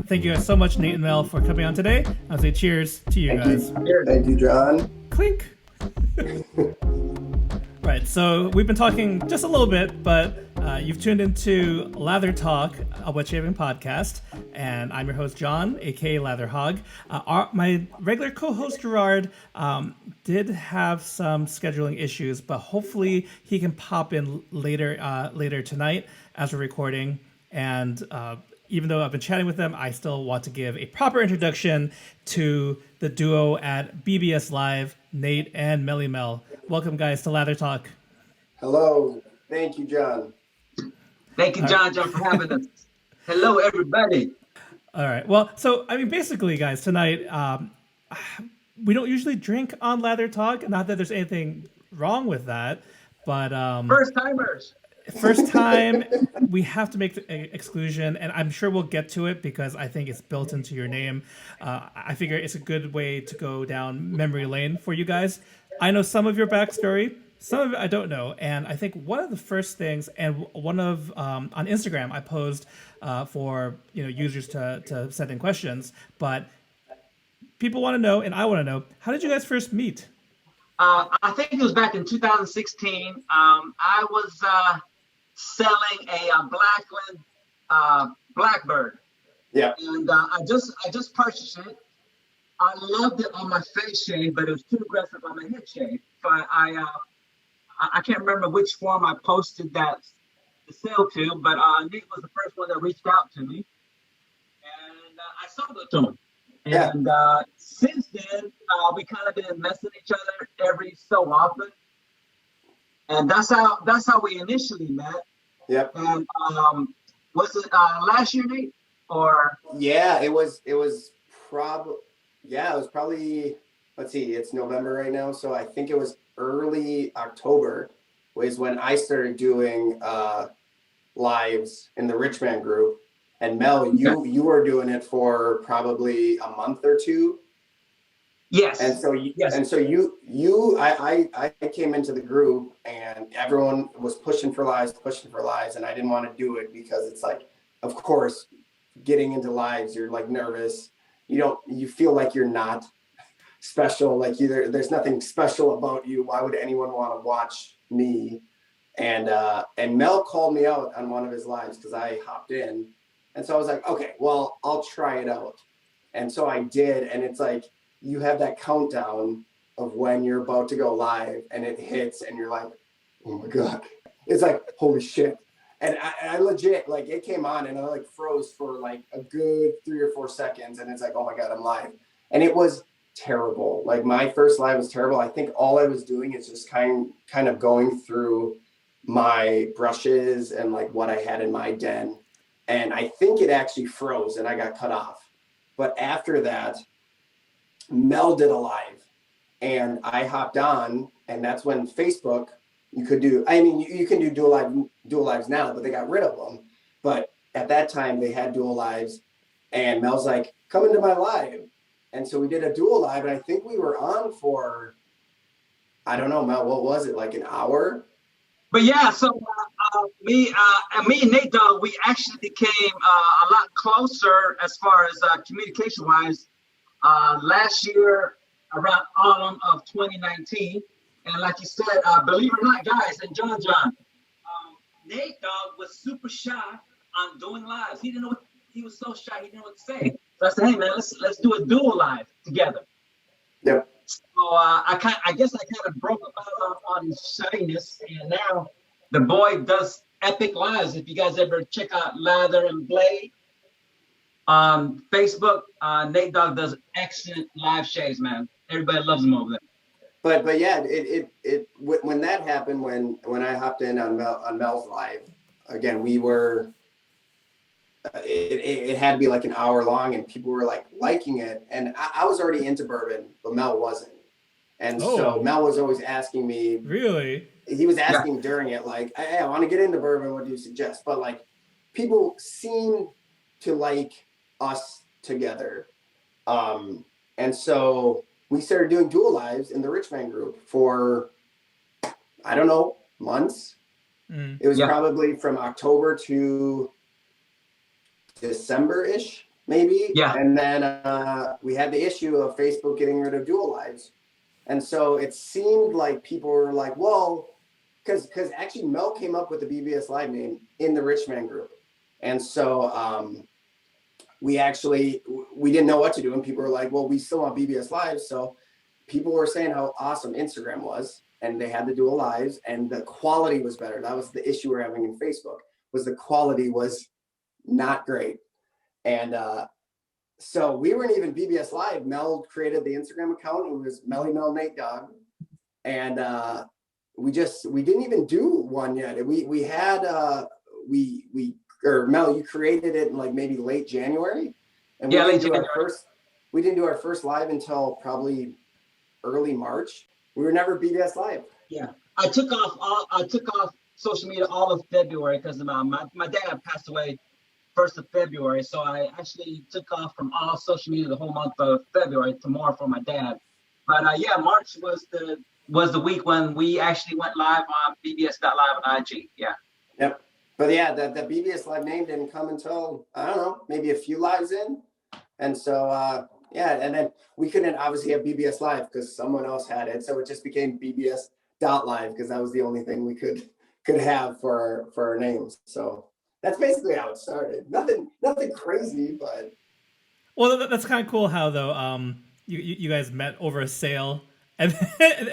Thank you guys so much, Nate and Mel, for coming on today. I'll say cheers to you guys. Thank you, John. Clink. Right, so we've been talking just a little bit, but you've tuned into Lather Talk, a wet shaving podcast, and I'm your host, John, aka Lather Hog. My regular co-host, Gerard, did have some scheduling issues, but hopefully he can pop in later tonight as we're recording. And even though I've been chatting with them, I still want to give a proper introduction to the duo at BBS Live, Nate and Melly Mel. Welcome, guys, to Lather Talk. Hello. Thank you, John. Thank you, John, for having us. Hello, everybody. All right. Well, so, I mean, basically, guys, tonight, we don't usually drink on Lather Talk. Not that there's anything wrong with that, but... First-timers. First time, we have to make the exclusion, and I'm sure we'll get to it because I think it's built into your name. I figure it's a good way to go down memory lane for you guys. I know some of your backstory, some of it I don't know, and I think one of the first things, and one of on Instagram I posed for users to send in questions, but people want to know, and I want to know, how did you guys first meet? I think it was back in 2016. I was selling a Blackland Blackbird. Yeah. And I just purchased it. I loved it on my face shave, but it was too aggressive on my head shave. So I can't remember which form I posted that the sale to, but Nick was the first one that reached out to me, and I sold it to him. Yeah. And since then, we kind of been messing each other every so often, and that's how we initially met. Yep. And was it last year, Nate? Or yeah, it was probably, let's see, it's November right now, so I think it was early October was when I started doing lives in the Rich Man group. And Mel, you were doing it for probably a month or two. Yes. And so I came into the group and everyone was pushing for lives, and I didn't want to do it because it's like, of course, getting into lives, you're like nervous. You feel like you're not special, like there's nothing special about you. Why would anyone want to watch me? And Mel called me out on one of his lives because I hopped in. And so I was like, okay, well, I'll try it out. And so I did. And it's like, you have that countdown of when you're about to go live and it hits and you're like, oh my God. It's like, holy shit. And I legit, like, it came on and I like froze for like a good 3 or 4 seconds. And it's like, oh my God, I'm live. And it was terrible. Like my first live was terrible. I think all I was doing is just kind of going through my brushes and like what I had in my den. And I think it actually froze and I got cut off. But after that, Mel did a live and I hopped on, and that's when Facebook, you could do, I mean, you can do dual lives now, but they got rid of them. But at that time they had dual lives, and Mel's like, come into my live. And so we did a dual live, and I think we were on for, I don't know, Mel, what was it, like an hour? But yeah, so me and Nate Dogg, we actually became a lot closer as far as communication wise last year around autumn of 2019. And like you said, believe it or not, guys, and John, Nate Dogg was super shy on doing lives. He didn't know he was so shy, he didn't know what to say. So I said, hey man, let's do a dual live together. Yep. So I guess I kind of broke up on his shyness, and now the boy does epic lives. If you guys ever check out Lather and Blade on Facebook, Nate Dogg does excellent live shaves, man. Everybody loves him over there. But yeah, it when that happened, when I hopped in on Mel's live, again, we were. It had to be like an hour long, and people were like liking it, and I was already into bourbon, but Mel wasn't, and so Mel was always asking me. Really? He was asking during it, like, hey, I want to get into bourbon. What do you suggest? But like, people seem to like us together, and so we started doing dual lives in the Rich Man group for, I don't know, months. It was probably from October to December-ish, maybe. Yeah. And then we had the issue of Facebook getting rid of dual lives. And so it seemed like people were like, well, because actually Mel came up with the BBS Live name in the Rich Man group. And so we didn't know what to do. And people were like, well, we still want BBS Live. So people were saying how awesome Instagram was, and they had the dual lives, and the quality was better. That was the issue we're having in Facebook, was the quality was not great. And so we weren't even BBS Live. Mel created the Instagram account. It was Melly Mel Nate Dog. And we didn't even do one yet. Mel, you created it in like maybe late January. And Yeah, we didn't do our first live until probably early March. We were never BBS Live. Yeah. I took off social media all of February because my dad passed away 1st of February. So I actually took off from all social media the whole month of February to more for my dad. But March was the week when we actually went live on BBS.live on IG. Yeah. Yep. But yeah, the BBS Live name didn't come until, I don't know, maybe a few lives in. And so, and then we couldn't obviously have BBS Live because someone else had it. So it just became BBS.live because that was the only thing we could have for our names. So that's basically how it started. Nothing crazy, but. Well, that's kind of cool how, though, you guys met over a sale, and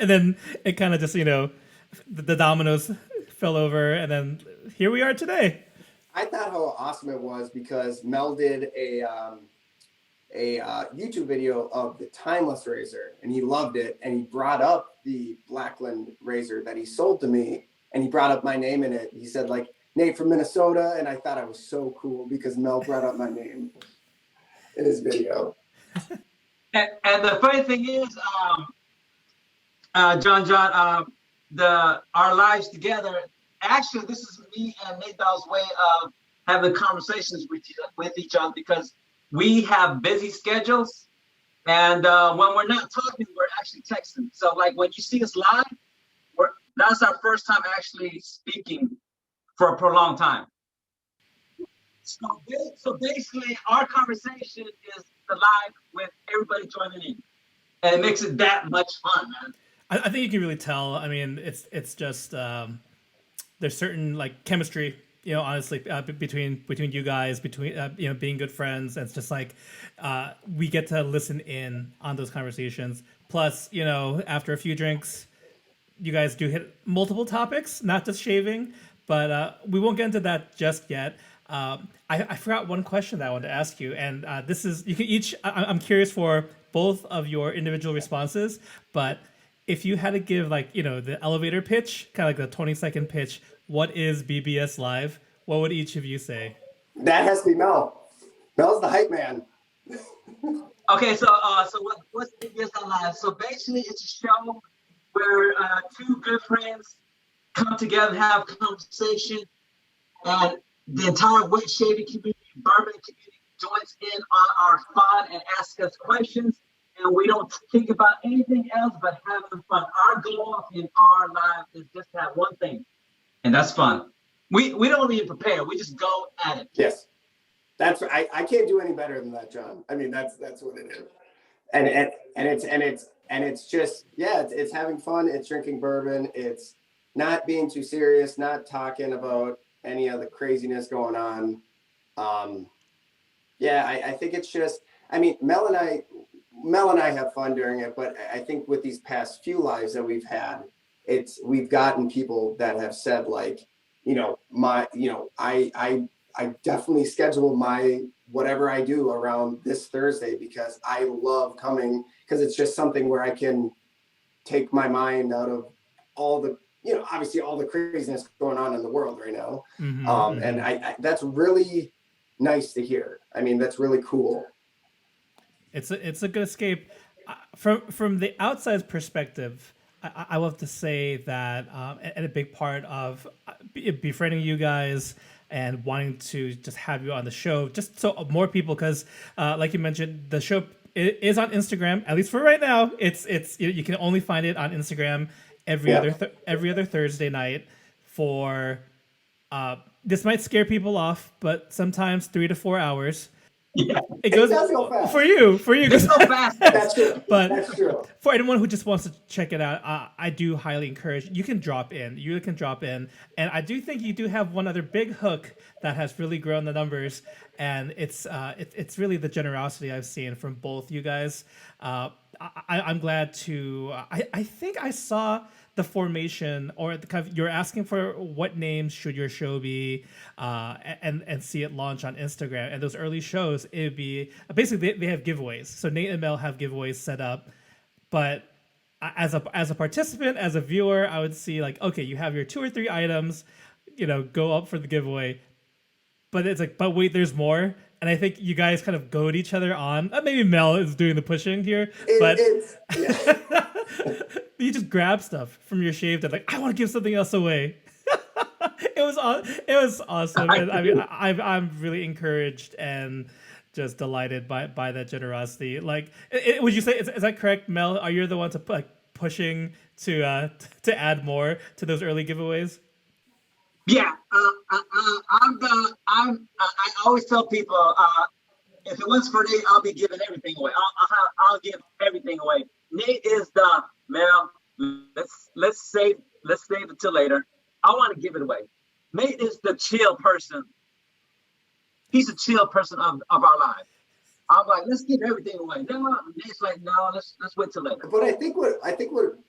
then it kind of just, the dominoes fell over, and then here we are today. I thought how awesome it was because Mel did a YouTube video of the timeless razor, and he loved it, and he brought up the Blackland razor that he sold to me, and he brought up my name in it. He said, like, Nate from Minnesota, and I thought I was so cool because Mel brought up my name in his video. And the funny thing is, John, our lives together. Actually, this is me and Nate Dog's way of having conversations with each other because we have busy schedules, and when we're not talking, we're actually texting. So, like when you see us live, that's our first time actually speaking for a prolonged time. So basically, our conversation is the live with everybody joining in, and it makes it that much fun, man. I think you can really tell. I mean, it's just there's certain like chemistry, honestly, between you guys, between being good friends. And it's just like we get to listen in on those conversations. Plus, after a few drinks, you guys do hit multiple topics, not just shaving. But we won't get into that just yet. I forgot one question that I wanted to ask you, and this is you can each. I'm curious for both of your individual responses, but if you had to give the elevator pitch, kind of like the 20-second pitch, what is BBS Live? What would each of you say? That has to be Mel. Mel's the hype man. Okay, so what's BBS Live? So basically, it's a show where two good friends come together, have a conversation, and the entire wet shaving community, bourbon community joins in on our fun and ask us questions. And we don't think about anything else but having fun. Our goal in our life is just to have one thing, and that's fun. We don't even prepare. We just go at it. Yes, that's I can't do any better than that, John. I mean, that's what it is. And it's just it's having fun. It's drinking bourbon. It's not being too serious. Not talking about any of the craziness going on. I think it's just. I mean, Mel and I have fun during it, but I think with these past few lives that we've had, we've gotten people that have said like, I definitely schedule my whatever I do around this Thursday because I love coming because it's just something where I can take my mind out of all the, obviously all the craziness going on in the world right now. Mm-hmm. And I that's really nice to hear. I mean, that's really cool. It's a good escape. From the outside perspective, I love to say that, and a big part of befriending you guys and wanting to just have you on the show, just so more people, because like you mentioned, the show is on Instagram. At least for right now, it's you can only find it on Instagram every other Thursday night. For this might scare people off, but sometimes 3 to 4 hours. Yeah, It It goes does go fast. for you. it's so fast. That's true. But That's true. for anyone who just wants to check it out, I do highly encourage. You can drop in. You can drop in, and I do think you do have one other big hook that has really grown the numbers, and it's really the generosity I've seen from both you guys. I'm glad to. I think I saw the formation or the kind of, you're asking for what names should your show be, and see it launch on Instagram. And those early shows, it'd be basically they have giveaways. So Nate and Mel have giveaways set up, but as a participant, as a viewer, I would see like, okay, you have your 2 or 3 items, go up for the giveaway. But it's like, but wait, there's more. And I think you guys kind of goad each other on. Maybe Mel is doing the pushing here, but you just grab stuff from your shaved and like, I want to give something else away. It was awesome. And I mean, I'm really encouraged and just delighted by that generosity. Like, would you say is that correct, Mel? Are you the one to pushing to add more to those early giveaways? Yeah, I always tell people, if it was for Nate, I'll be giving everything away. I'll give everything away. Nate is the Mel. Let's save it till later. I want to give it away. Nate is the chill person. He's a chill person of our lives. I'm like, let's give everything away. No, Nate's like, no, let's wait till later. But I think what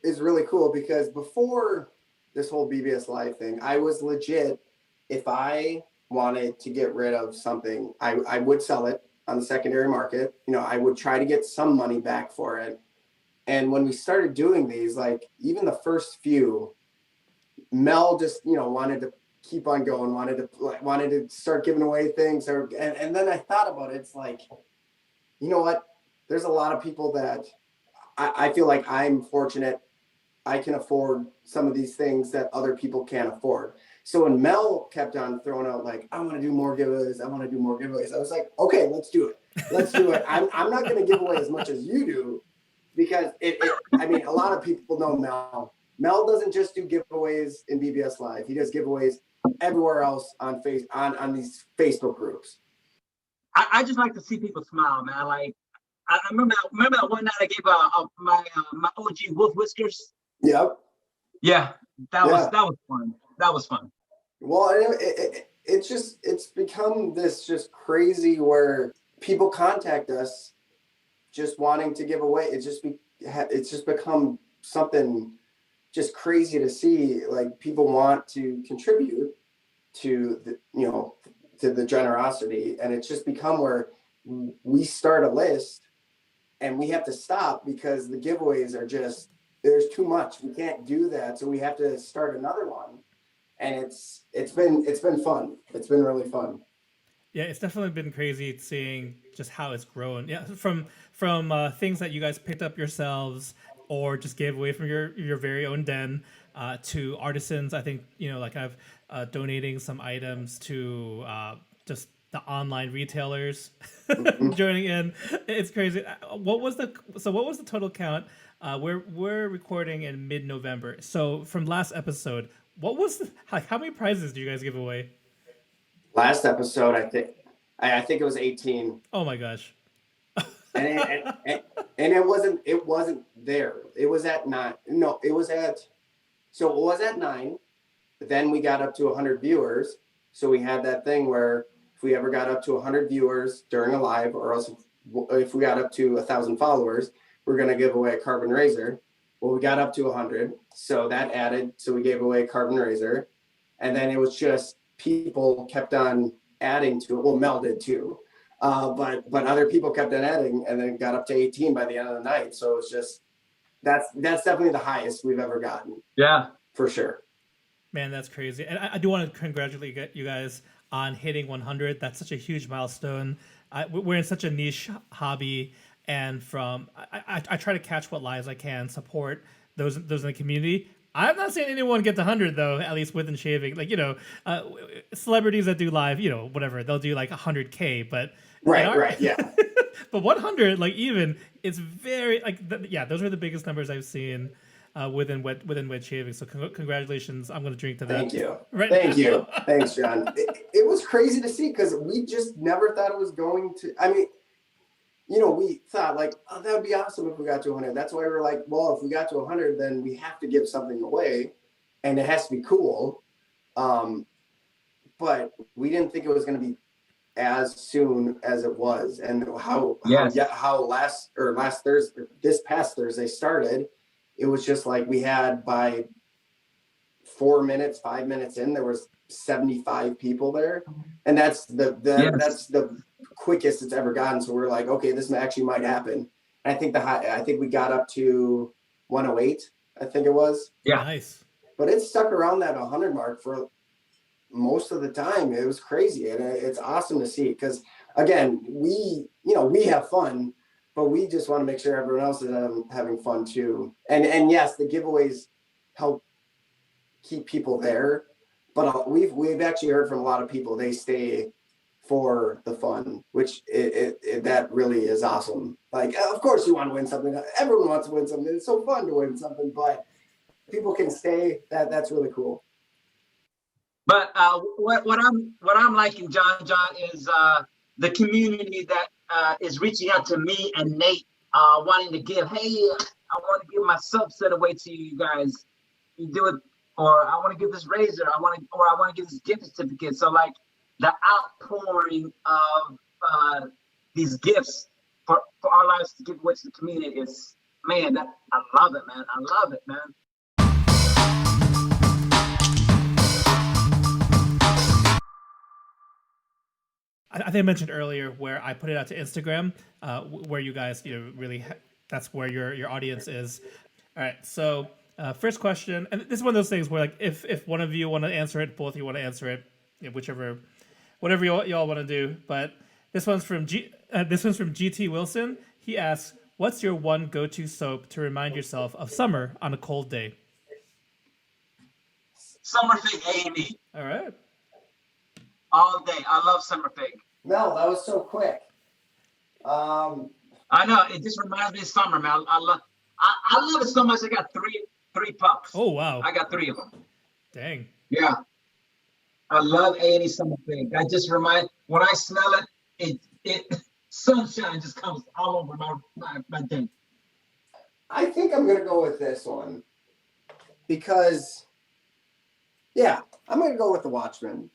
is really cool, because before this whole BBS Live thing, I was legit. If I wanted to get rid of something, I would sell it on the secondary market. I would try to get some money back for it. And when we started doing these, like even the first few, Mel just wanted to keep on going, wanted to start giving away things, and then I thought about it. It's like, you know what? There's a lot of people that I feel like I'm fortunate. I can afford some of these things that other people can't afford. So when Mel kept on throwing out like, I want to do more giveaways, I was like, okay, let's do it. I'm not going to give away as much as you do, because I mean, a lot of people know Mel. Mel doesn't just do giveaways in BBS Live. He does giveaways everywhere else on these Facebook groups. I just like to see people smile, man. Like I remember that one night I gave my OG wolf whiskers. Yep. Yeah, that was fun. That was fun. Well, it's become this just crazy where people contact us just wanting to give away. It's just become something just crazy to see. Like people want to contribute to the generosity, and it's just become where we start a list and we have to stop because the giveaways are just, there's too much. We can't do that, so we have to start another one. And it's been fun. It's been really fun. Yeah, it's definitely been crazy seeing just how it's grown. Yeah, from things that you guys picked up yourselves or just gave away from your very own den, to artisans. I think like I've donating some items to just the online retailers joining in. It's crazy. What was the total count? We're recording in mid-November. So from last episode, what was how many prizes do you guys give away? Last episode, I think it was 18. Oh my gosh. and it wasn't there. It was at 9. No, it was at 9. But then we got up to 100 viewers. So we had that thing where if we ever got up to 100 viewers during a live, or else if we got up to 1,000 followers, we're going to give away a carbon razor. Well, we got up to 100. So that added. So we gave away a carbon razor. And then it was just people kept on adding to it. Well, Mel did too. But other people kept on adding, and then got up to 18 by the end of the night. So it's just, that's definitely the highest we've ever gotten. Yeah, for sure. Man, that's crazy. And I do want to congratulate you guys on hitting 100. That's such a huge milestone. We're in such a niche hobby, and I try to catch what lives I can, support those in the community. I'm not saying anyone gets 100 though, at least within shaving. Like, celebrities that do live, whatever, they'll do like 100K, but right, yeah. But 100, like, even it's very like, yeah, those are the biggest numbers I've seen. within wet shaving. So congratulations! I'm going to drink to that. Thank you. Right Thank now. you. Thanks, John. It was crazy to see because we just never thought it was going to. I mean, we thought like, oh, that would be awesome if we got to 100. That's why we were like, well, if we got to 100, then we have to give something away, and it has to be cool. But we didn't think it was going to be as soon as it was, and how this past Thursday started. It was just like we had by 5 minutes in, there was 75 people there, and that's the quickest it's ever gotten. So we're like, okay, this actually might happen. And I think we got up to 108. I think it was. Yeah. Nice. But it stuck around that 100 mark for most of the time. It was crazy, and it's awesome to see because again, we have fun, but we just want to make sure everyone else is having fun too. And yes, the giveaways help keep people there, but we've actually heard from a lot of people they stay for the fun, which that really is awesome. Like, of course you want to win something. Everyone wants to win something. It's so fun to win something, but people can stay. That's really cool. But what I'm liking, John, is the community that is reaching out to me and Nate, wanting to give. Hey, I want to give my subset away to you guys. You do it, or I want to give this razor. I want to give this gift certificate. So like the outpouring of these gifts for our lives to give away to the community is, man, I love it, man. I love it, man. I think I mentioned earlier where I put it out to Instagram, where you guys, really, that's where your audience is. All right. So first question, and this is one of those things where like, if one of you want to answer it, both of you want to answer it, whatever y'all want to do. But this one's from GT Wilson. He asks, what's your one go-to soap to remind yourself of summer on a cold day? Summer Fig A&E. All right. All day. I love Summer Fig. Mel, that was so quick. I know. It just reminds me of summer, man. I love it so much. I got three pups. Oh, wow. I got 3 of them. Dang. Yeah. I love A&E Summer Fig. I just when I smell it, sunshine just comes all over my thing. I think I'm going to go with this one because, yeah, I'm going to go with the Watchman.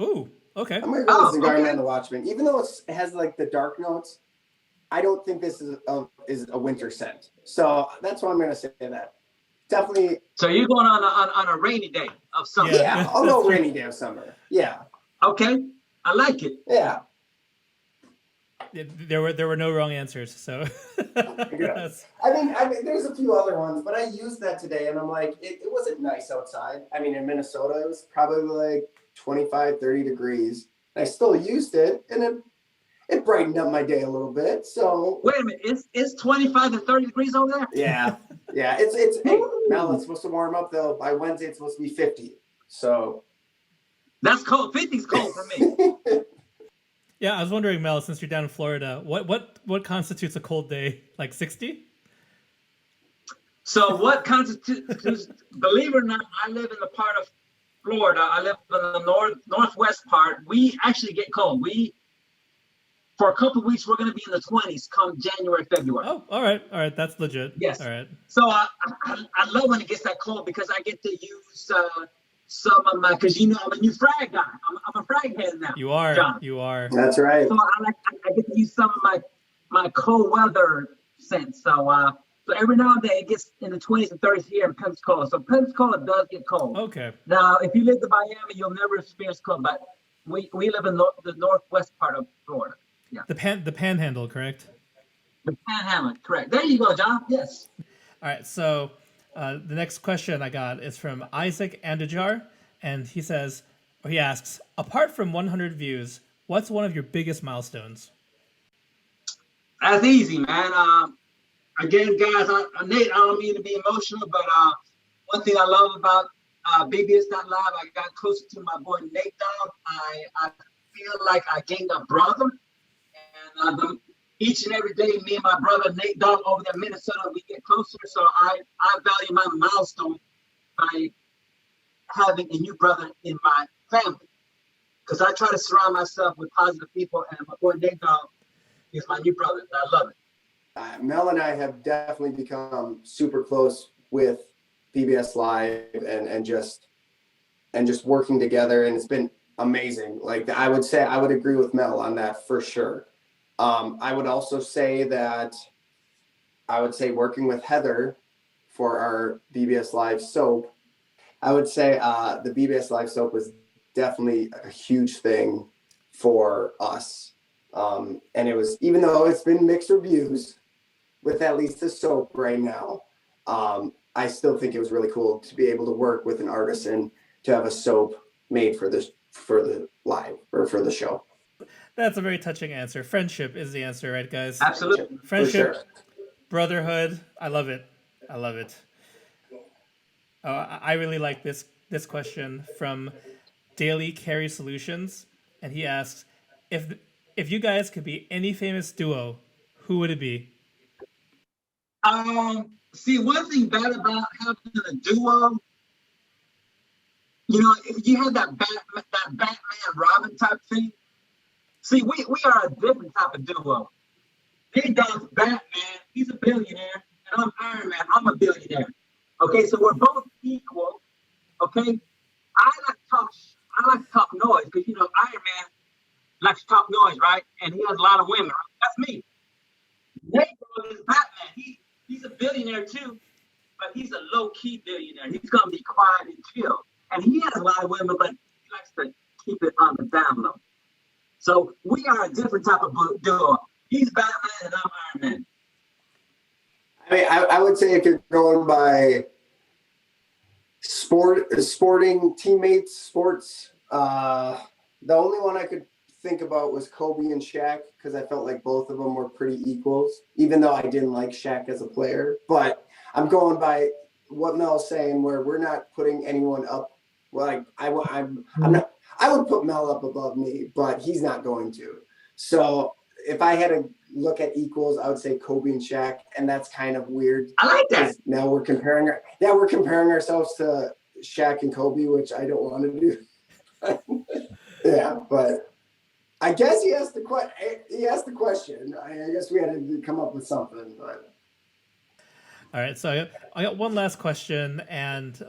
Ooh, okay. I'm going to go with the Garmin and the Watchman. Even though it has like the dark notes, I don't think this is a winter scent. So that's why I'm going to say that. Definitely. So you're going on a rainy day of summer. Yeah, I'll go rainy day of summer. Yeah. Okay, I like it. Yeah. There were no wrong answers, so. Yeah. I mean, there's a few other ones, but I used that today, and I'm like, it wasn't nice outside. I mean, in Minnesota, it was probably like 25, 30 degrees. I still used it, and it brightened up my day a little bit. So wait a minute, it's 25 to 30 degrees over there? Yeah. Yeah. It's hey, now it's supposed to warm up though. By Wednesday it's supposed to be 50. So that's cold. 50 is cold for me. Yeah, I was wondering, Mel, since you're down in Florida, what constitutes a cold day? Like 60? So what constitutes, believe it or not, I live in the part of Florida. I live in the northwest part. We actually get cold. For a couple of weeks, we're going to be in the 20s come January, February. Oh, all right. That's legit. Yes. All right. So I love when it gets that cold because I get to use some of my, because I'm a new frag guy. I'm a frag head now. You are. John. You are. That's right. So I get to use some of my cold weather scents. So every now and then it gets in the 20s and 30s here in Pensacola. So Pensacola does get cold. Okay. Now, if you live in Miami, you'll never experience cold, but we live in the northwest part of Florida. Yeah. The panhandle, correct? The panhandle, correct. There you go, John. Yes. All right. So the next question I got is from Isaac Andajar, and he asks, apart from 100 views, what's one of your biggest milestones? That's easy, man. Again, guys, Nate, I don't mean to be emotional, but one thing I love about BBS.live, I got closer to my boy Nate Dogg. I feel like I gained a brother. And each and every day, me and my brother Nate Dogg over there in Minnesota, we get closer. So I value my milestone by having a new brother in my family. Because I try to surround myself with positive people, and my boy Nate Dogg is my new brother. I love it. Mel and I have definitely become super close with BBS Live and just working together, and it's been amazing. Like I would say, I would agree with Mel on that for sure. I would also say that working with Heather for our BBS Live soap, I would say the BBS Live soap was definitely a huge thing for us. And it was, even though it's been mixed reviews with at least the soap right now, I still think it was really cool to be able to work with an artisan to have a soap made for the live or for the show. That's a very touching answer. Friendship is the answer, right, guys? Absolutely. Friendship, sure. brotherhood. I love it. I love it. I really like this question from Daily Carry Solutions, and he asks, if you guys could be any famous duo, who would it be? See, one thing bad about having a duo, you know, you have that Batman Robin type thing. See, we are a different type of duo. Nate Dogg's Batman, he's a billionaire, and I'm Iron Man, I'm a billionaire. Okay, so we're both equal. Okay, I like to talk noise because you know Iron Man likes to talk noise, right? And he has a lot of women. Right? That's me. Nate Dogg is Batman. He's a billionaire too, but he's a low-key billionaire. He's gonna be quiet and chill. And he has a lot of women, but he likes to keep it on the down low. So we are a different type of duo. He's Batman and I'm Iron Man. I mean, I would say if you're going by sporting teammates, sports, the only one I could think about was Kobe and Shaq, because I felt like both of them were pretty equals, even though I didn't like Shaq as a player. But I'm going by what Mel's saying, where we're not putting anyone up. Like I'm not. I would put Mel up above me, but he's not going to. So if I had to look at equals, I would say Kobe and Shaq, and that's kind of weird. I like that. Now we're comparing ourselves to Shaq and Kobe, which I don't want to do. Yeah, but I guess he asked the question. I guess we had to come up with something. But All right, so I got one last question, and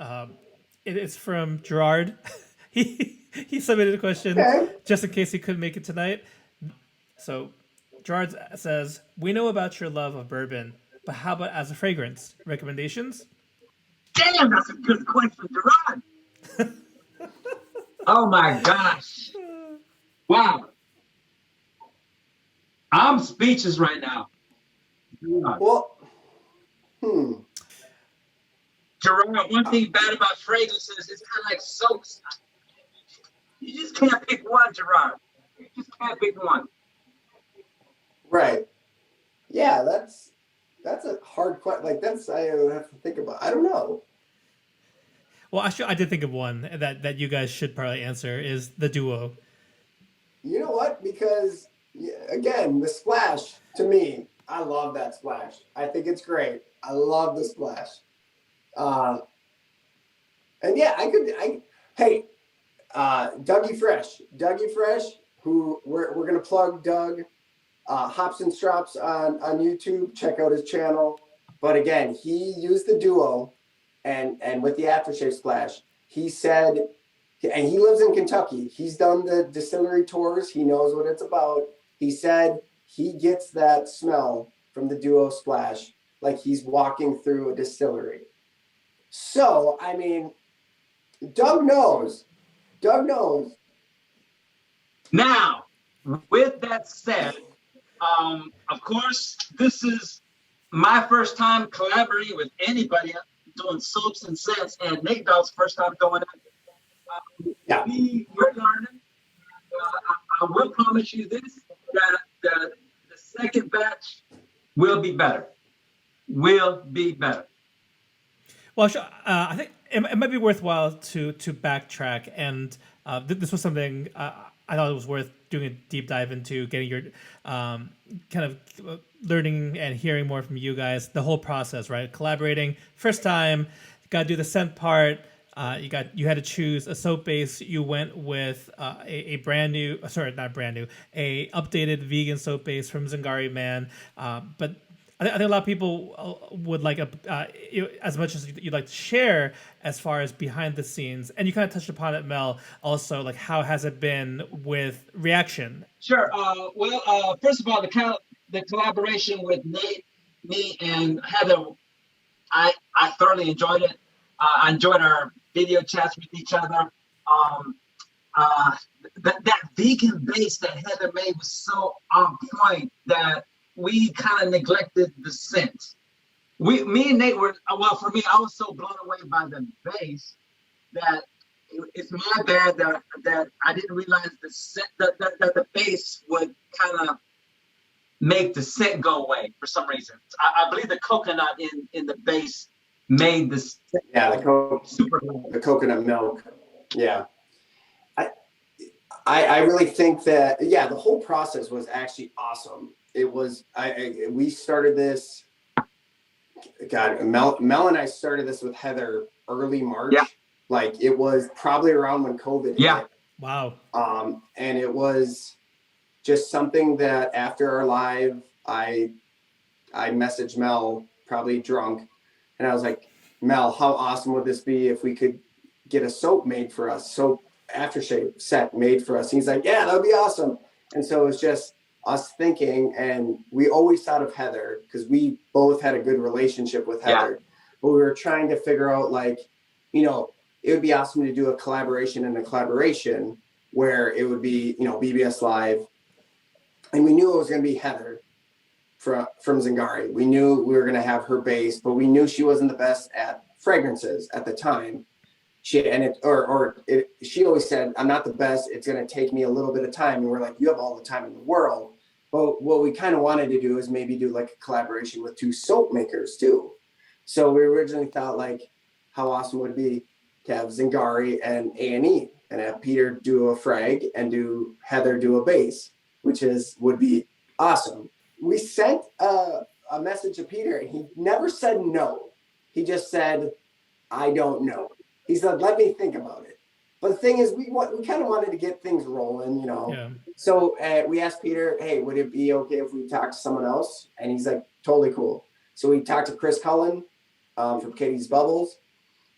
it's from Gerard. He submitted a question just in case he couldn't make it tonight. So Gerard says, "We know about your love of bourbon, but how about as a fragrance? Recommendations?" Damn, that's a good question, Gerard. Oh my gosh. Wow. I'm speechless right now. well, Gerard, one thing bad about fragrances is kind of like soaps. You just can't pick one, Gerard. You just can't pick one. right. Yeah, that's a hard question. Like I would have to think about. I don't know. Well, I did think of one that you guys should probably answer is the duo. You know what? Because again, the splash to me, I love that splash. I think it's great. I love the splash. And yeah, hey, Dougie Fresh, who we're gonna plug Doug, Hops and Strops on YouTube. Check out his channel. But again, he used the duo, and with the aftershave splash, he said, and he lives in Kentucky. He's done the distillery tours. He knows what it's about. He said he gets that smell from the duo splash like he's walking through a distillery. So, I mean, Doug knows. Now, with that said, of course, this is my first time collaborating with anybody doing soaps and scents, and Nate Dogg's first time doing it. We're learning. I will promise you this, that the second batch will be better. Will be better. Well, I think it might be worthwhile to backtrack, and this was something I thought it was worth doing a deep dive into getting your kind of learning and hearing more from you guys, the whole process, right? Collaborating, first time, got to do the scent part. You had to choose a soap base. You went with a brand new, sorry, not brand new, a updated vegan soap base from Zingari Man. But I think a lot of people would like as much as you'd like to share as far as behind the scenes. And you kind of touched upon it, Mel. Also, like how has it been with reaction? Sure. First of all, the collaboration with Nate, me, and Heather, I thoroughly enjoyed it. I enjoyed our video chats with each other. That vegan base that Heather made was so on point that we kind of neglected the scent. Me and Nate were, well, for me, I was so blown away by the base that it's my bad that I didn't realize the scent, that the base would kind of make the scent go away for some reason. I believe the coconut in the base made this. Yeah, super. The coconut milk. Yeah. I really think that, yeah, the whole process was actually awesome. It was, we started this, God, Mel and I started this with Heather early March. Yeah. Like it was probably around when COVID hit. Wow. And it was just something that after our live, I messaged Mel, probably drunk, and I was like, Mel, how awesome would this be if we could get a soap made for us? Soap aftershave set made for us. And he's like, yeah, that would be awesome. And so it was just us thinking, and we always thought of Heather because we both had a good relationship with Heather. Yeah. But we were trying to figure out, like, you know, it would be awesome to do a collaboration where it would be, you know, BBS Live. And we knew it was going to be Heather from Zingari. We knew we were going to have her base, but we knew she wasn't the best at fragrances at the time. She always said, I'm not the best. It's going to take me a little bit of time. And we're like, you have all the time in the world. But what we kind of wanted to do is maybe do like a collaboration with 2 soap makers too. So we originally thought, like, how awesome would it be to have Zingari and A&E and have Peter do a frag and Heather do a base, which would be awesome. We sent a message to Peter and he never said no. He just said, I don't know. He said, let me think about it. But the thing is, we kind of wanted to get things rolling, you know. Yeah. So we asked Peter, hey, would it be okay if we talked to someone else? And he's like, totally cool. So we talked to Chris Cullen from Katie's Bubbles.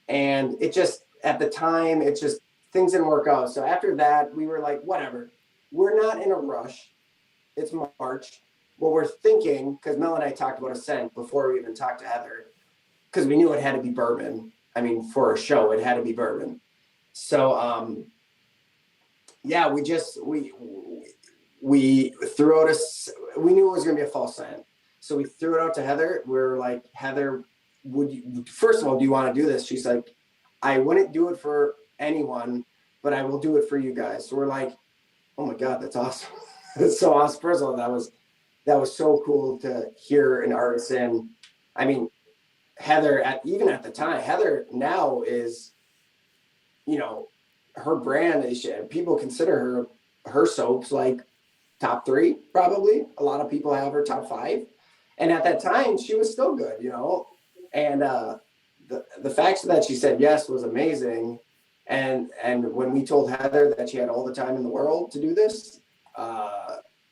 And it just, at the time, things didn't work out. So after that, we were like, whatever. We're not in a rush. It's March. What we're thinking, because Mel and I talked about a scent before we even talked to Heather, because we knew it had to be bourbon. I mean, for a show, it had to be bourbon. So, yeah, we threw out we knew it was going to be a fall scent. So we threw it out to Heather. We were like, Heather, first of all, do you want to do this? She's like, I wouldn't do it for anyone, but I will do it for you guys. So we're like, oh my God, that's awesome. That's so awesome. First of all, that was so cool to hear an artisan. I mean, Heather, even at the time, Heather now is, you know, her brand is, people consider her soaps like top 3, probably. A lot of people have her top 5. And at that time, she was still good, you know. And the fact that she said yes was amazing. And when we told Heather that she had all the time in the world to do this,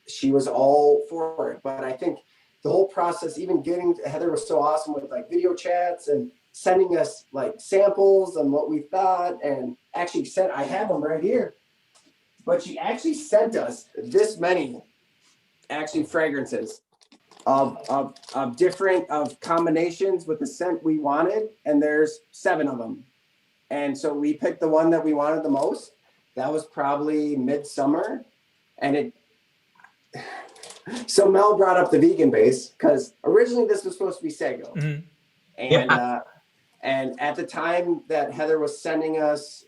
she was all for it. But I think the whole process, even Heather was so awesome with like video chats and sending us like samples and what we thought, and actually I have them right here, but she actually sent us this many fragrances of different combinations with the scent we wanted. And there's 7 of them. And so we picked the one that we wanted the most. That was probably midsummer. And so Mel brought up the vegan base because originally this was supposed to be Sago. Mm-hmm. And, and at the time that Heather was sending us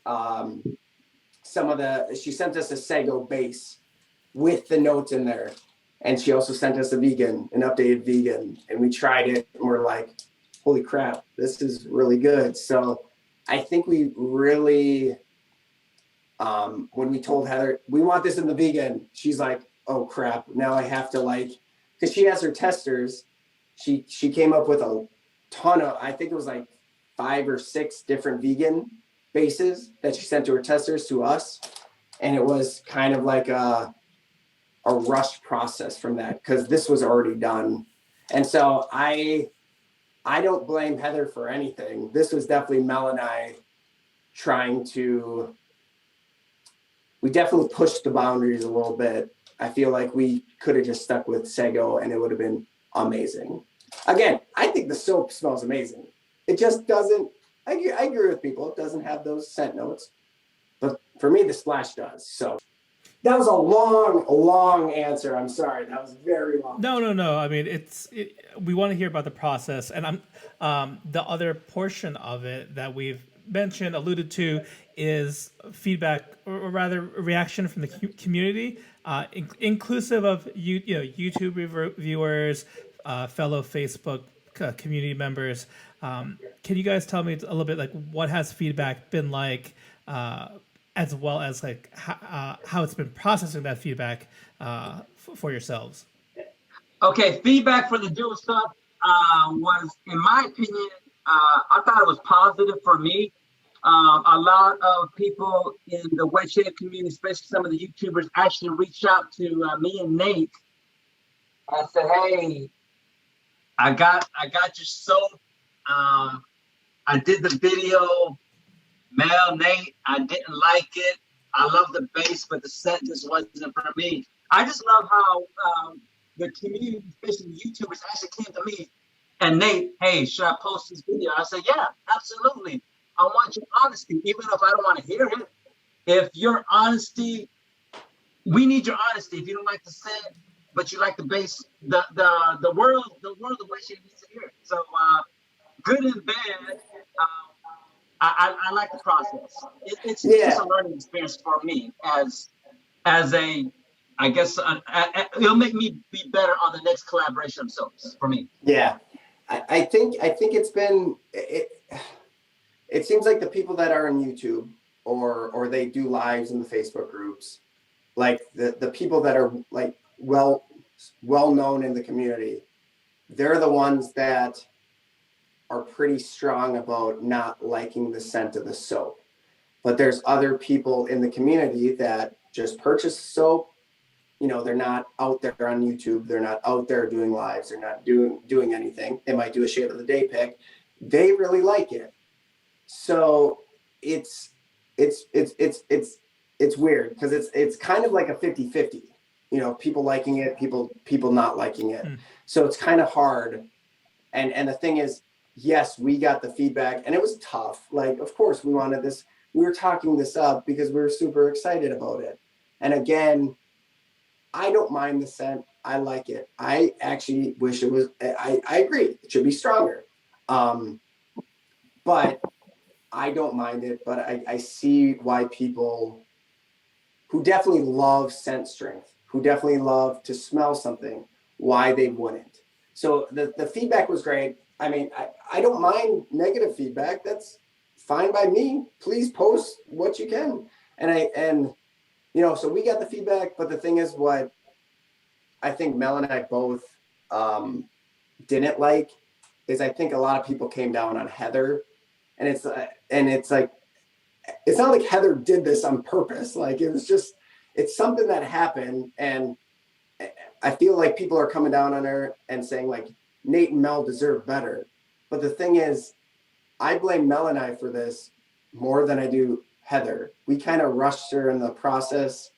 she sent us a Sago base with the notes in there. And she also sent us an updated vegan. And we tried it and we're like, holy crap, this is really good. So I think we really When we told Heather, we want this in the vegan, she's like, oh crap, now I have to like, because she has her testers, she came up with a ton of, I think it was like 5 or 6 different vegan bases that she sent to her testers to us. And it was kind of like a rush process from that because this was already done. And so I don't blame Heather for anything. This was definitely Mel and I trying to, we definitely pushed the boundaries a little bit. I feel like we could have just stuck with Sago and it would have been amazing. Again, I think the soap smells amazing. It just doesn't, I agree with people, it doesn't have those scent notes. But for me, the splash does. So that was a long answer. I'm sorry. That was very long. No. I mean, we want to hear about the process, and the other portion of it that we've alluded to, is feedback, or rather reaction from the community, inclusive of YouTube reviewers, fellow Facebook community members. Can you guys tell me a little bit like what has feedback been like? As well as like how it's been processing that feedback for yourselves. Okay, feedback for the do stuff was, in my opinion, I thought it was positive for me. A lot of people in the wet shave community, especially some of the YouTubers, actually reached out to me and Nate and said, "Hey, I got your soap. I did the video. Mel, Nate, I didn't like it. I love the base, but the scent just wasn't for me." I just love how the community, especially the YouTubers, actually came to me and Nate, "Hey, should I post this video?" I said, "Yeah, absolutely. I want your honesty, even if I don't want to hear it. If your honesty, we need your honesty. If you don't like the scent, but you like the base, the world, the way she needs to hear it." So good and bad. I like the process. It's just a learning experience for me as a, I guess, it'll make me be better on the next collaboration of soaps for me. Yeah, I think it's been, it seems like the people that are on YouTube or they do lives in the Facebook groups, like the people that are like well known in the community, they're the ones that are pretty strong about not liking the scent of the soap. But there's other people in the community that just purchase soap. They're not out there on YouTube. They're not out there doing lives. They're not doing anything. They might do a shave of the day pick. They really like it. So it's weird because it's kind of like a 50-50, people liking it, people not liking it. So it's kind of hard. And the thing is, yes, we got the feedback and it was tough. Like, of course we wanted this. We were talking this up because we were super excited about it. And again, I don't mind the scent. I like it. I actually wish it was, I agree. It should be stronger. But I don't mind it. But I see why people who definitely love scent strength, who definitely love to smell something, why they wouldn't. So the feedback was great. I mean, I don't mind negative feedback. That's fine by me. Please post what you can. So we got the feedback, but the thing is, what I think Mel and I both didn't like is I think a lot of people came down on Heather, and it's like, it's not like Heather did this on purpose. Like, it was just, it's something that happened, and I feel like people are coming down on her and saying like Nate and Mel deserve better. But the thing is, I blame Mel and I for this more than I do Heather. We kind of rushed her in the process,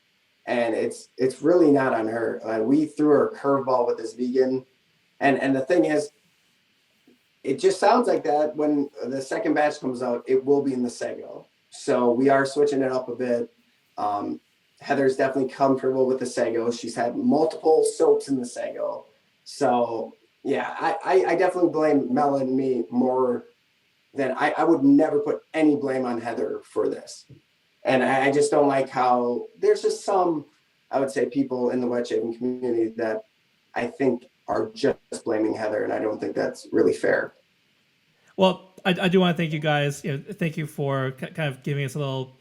and it's really not on her. We threw her a curveball with this vegan, and the thing is, it just sounds like that when the second batch comes out, it will be in the Sago. So we are switching it up a bit. Heather's definitely comfortable with the Sago. She's had multiple soaps in the Sago. So yeah, I definitely blame Mel and me more than I would never put any blame on Heather for this. And I just don't like how there's just some, I would say, people in the wet shaving community that I think are just blaming Heather. And I don't think that's really fair. Well, I do want to thank you guys. Thank you for kind of giving us a little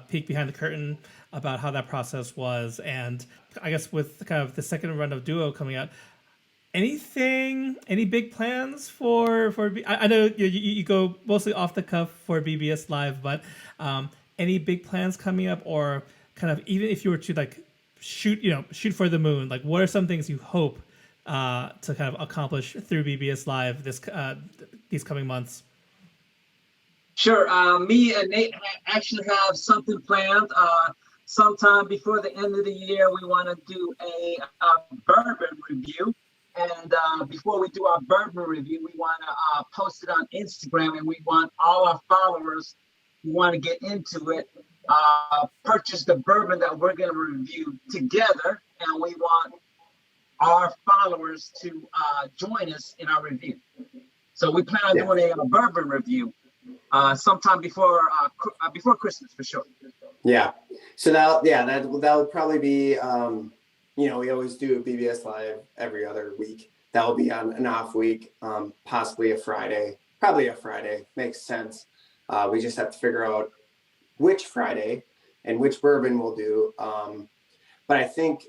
peek behind the curtain about how that process was, and I guess with kind of the second run of Duo coming out, any big plans for? I know you go mostly off the cuff for BBS Live, but any big plans coming up, or kind of even if you were to like shoot for the moon, like what are some things you hope to kind of accomplish through BBS Live these coming months? Sure. Me and Nate actually have something planned. Sometime before the end of the year, we want to do a bourbon review. And before we do our bourbon review, we want to post it on Instagram, and we want all our followers who want to get into it purchase the bourbon that we're going to review together, and we want our followers to join us in our review. So we plan on doing a bourbon review sometime before Christmas for sure. Yeah. So that'll probably be we always do a BBS Live every other week. That'll be on an off week, possibly a Friday. Probably a Friday. Makes sense. We just have to figure out which Friday and which bourbon we'll do. But I think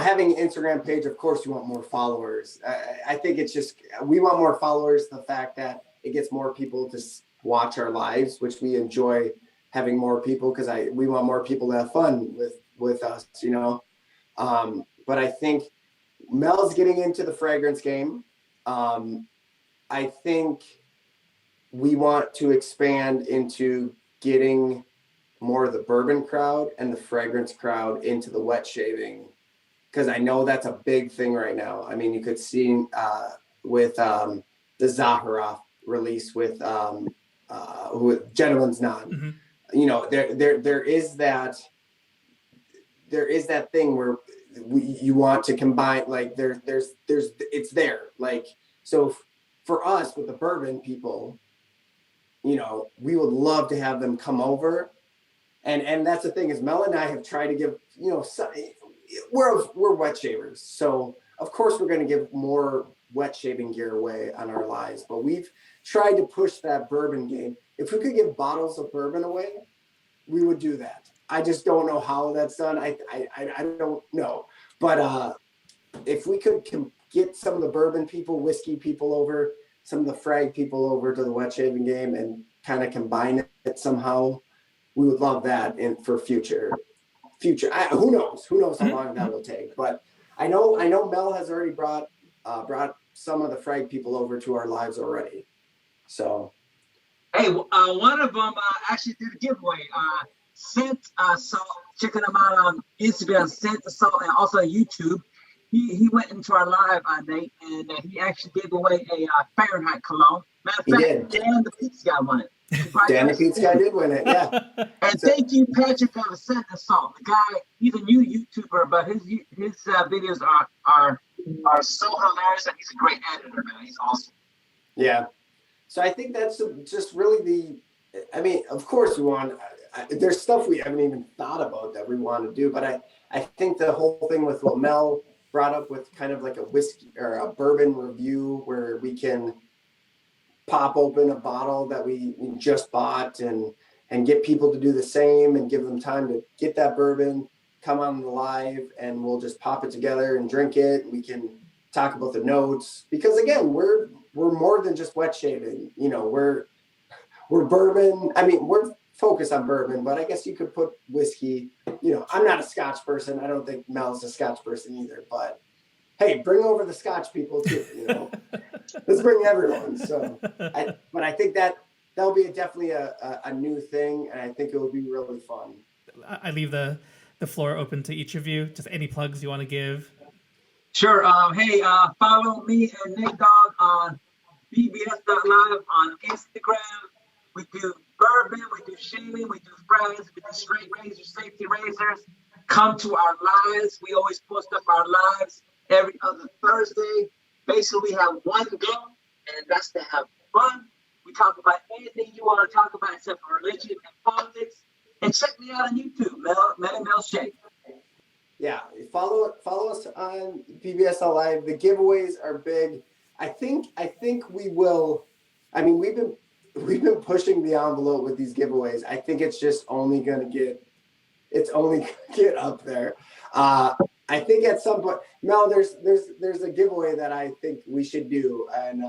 having an Instagram page, of course you want more followers. I think it's just, we want more followers. The fact that it gets more people to watch our lives, which we enjoy having more people, because we want more people to have fun with us, but I think Mel's getting into the fragrance game. I think we want to expand into getting more of the bourbon crowd and the fragrance crowd into the wet shaving, because I know that's a big thing right now. I mean, you could see with the Zaharoff release with Gentleman's Nod. Mm-hmm. There is that thing where you want to combine, like there's it's there. Like, so for us with the bourbon people, we would love to have them come over. And that's the thing, is Mel and I have tried to give, we're wet shavers. So of course we're going to give more wet shaving gear away on our lives, but we've tried to push that bourbon game. If we could give bottles of bourbon away, we would do that. I just don't know how that's done. I don't know. But if we could get some of the bourbon people, whiskey people over, some of the frag people over to the wet shaving game and kind of combine it somehow, we would love that for future. Who knows how long that will take. But I know Mel has already brought some of the frag people over to our lives already. So. Hey, one of them actually did a giveaway. Scent Salt, checking them out on Instagram, Scent Salt, and also YouTube. He went into our live, Nate, and he actually gave away a Fahrenheit cologne. Matter of fact, Dan the Pizza Guy won it. Dan the Pizza Guy did win it, yeah. And thank you, Patrick, for the Scent Salt. The guy, he's a new YouTuber, but his videos are so hilarious, and he's a great editor, man. He's awesome. Yeah. So I think that's just really of course we want, there's stuff we haven't even thought about that we want to do, but I think the whole thing with what Mel brought up with kind of like a whiskey or a bourbon review, where we can pop open a bottle that we just bought and get people to do the same and give them time to get that bourbon, come on the live, and we'll just pop it together and drink it. We can talk about the notes, because again, we're more than just wet shaving. We're bourbon. I mean, we're focused on bourbon, but I guess you could put whiskey. I'm not a Scotch person. I don't think Mel's a Scotch person either, but hey, bring over the Scotch people too, let's bring everyone. So, I think that'll be definitely a new thing. And I think it will be really fun. I leave the floor open to each of you. Just any plugs you want to give. Sure. Hey, follow me and Nate Dogg on BBS.live on Instagram. We do bourbon, we do shaving, we do fragrance, we do straight razors, safety razors. Come to our lives. We always post up our lives every other Thursday. Basically, we have one goal, and that's to have fun. We talk about anything you want to talk about except for religion and politics. And check me out on YouTube, Mel Shea. Yeah, follow us on BBS Live. The giveaways are big. I think we will. I mean, we've been pushing the envelope with these giveaways. I think it's just only gonna get up there. I think at some point, Mel, there's a giveaway that I think we should do, and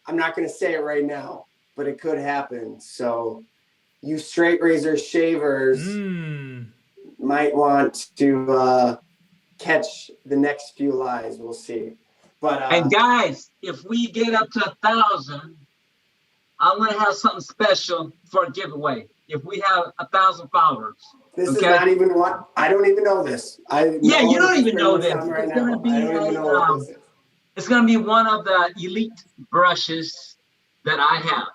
I'm not gonna say it right now, but it could happen. So you straight razor shavers might want to catch the next few lives. We'll see. But and guys, if we get up to 1,000, I'm gonna have something special for a giveaway. If we have 1,000 followers, this is not even what I don't even know this. You don't even know this. Right It's gonna now. be I don't even know what this is. it's gonna be one of the elite brushes that I have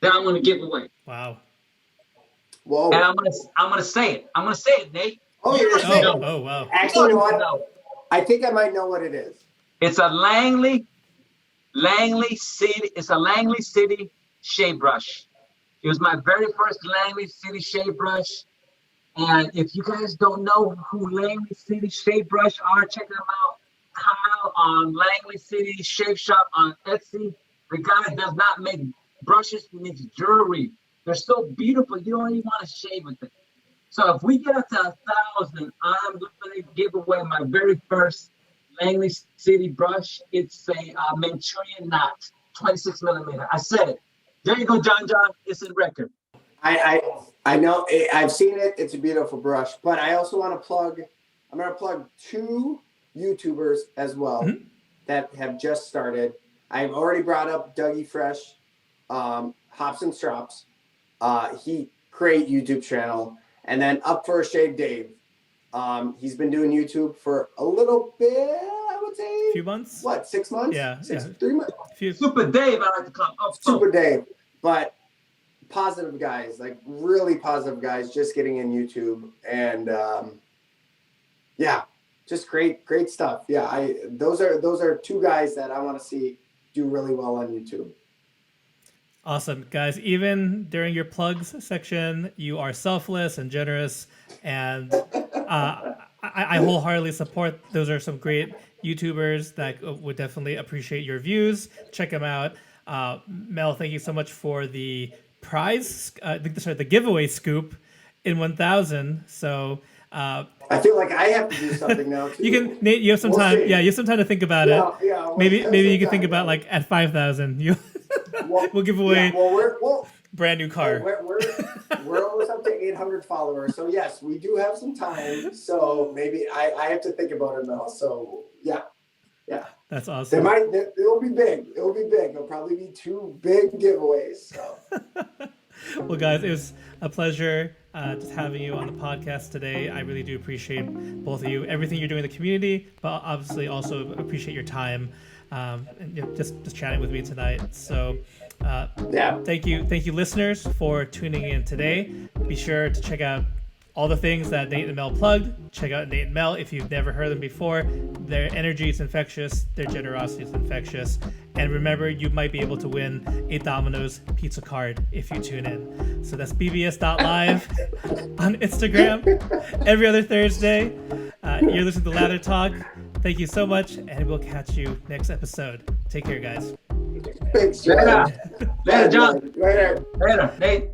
that I'm gonna give away. Wow. Whoa. And I'm gonna say it. I'm gonna say it, Nate. Oh, you're gonna say it. Oh, wow. Actually, you know what? I think I might know what it is. It's a Langley City. It's a Langley City shave brush. It was my very first Langley City shave brush. And if you guys don't know who Langley City shave brush are, check them out. Kyle on Langley City Shave Shop on Etsy. The guy does not make brushes, he makes jewelry. They're so beautiful, you don't even want to shave with it. So if we get up to 1,000, I'm going to give away my very first Langley City brush. It's a Manchurian knot, 26 millimeter. I said it. There you go, John. It's in record. I know. I've seen it. It's a beautiful brush. But I also want to plug. I'm going to plug 2 YouTubers as well that have just started. I've already brought up Dougie Fresh, Hops and Strops. He great YouTube channel. And then Up for a Shave Dave. He's been doing YouTube for a little bit, I would say. A few months? What, 6 months? Yeah. 3 months. Super Dave, I like to call him. Super Dave. But positive guys, like really positive guys just getting in YouTube. And just great stuff. Yeah, those are 2 guys that I want to see do really well on YouTube. Awesome, guys. Even during your plugs section, you are selfless and generous, and I wholeheartedly support. Those are some great YouTubers that would definitely appreciate your views. Check them out. Mel, thank you so much for the the giveaway scoop in 1,000. So I feel like I have to do something now too. you can, Nate. You have some time. See. Yeah, you have some time to think about it. Yeah, maybe you can think about like at 5,000. We'll give away brand new car. We're almost up to 800 followers. So yes, we do have some time. So maybe I have to think about it now. So yeah. That's awesome. It'll be big. It'll probably be 2 big giveaways. So. Well, guys, it was a pleasure just having you on the podcast today. I really do appreciate both of you, everything you're doing in the community, but obviously also appreciate your time and just chatting with me tonight. So thank you, listeners, for tuning in today. Be sure to check out all the things that Nate and Mel plugged. Check out Nate and Mel if you've never heard them before. Their energy is infectious. Their generosity is infectious. And remember, you might be able to win a Domino's pizza card if you tune in. So that's bbs.live on Instagram every other Thursday. You're listening to Lather Talk. Thank you so much, and we'll catch you next episode. Take care, guys. Thanks, Later, John. Later. Later, Nate.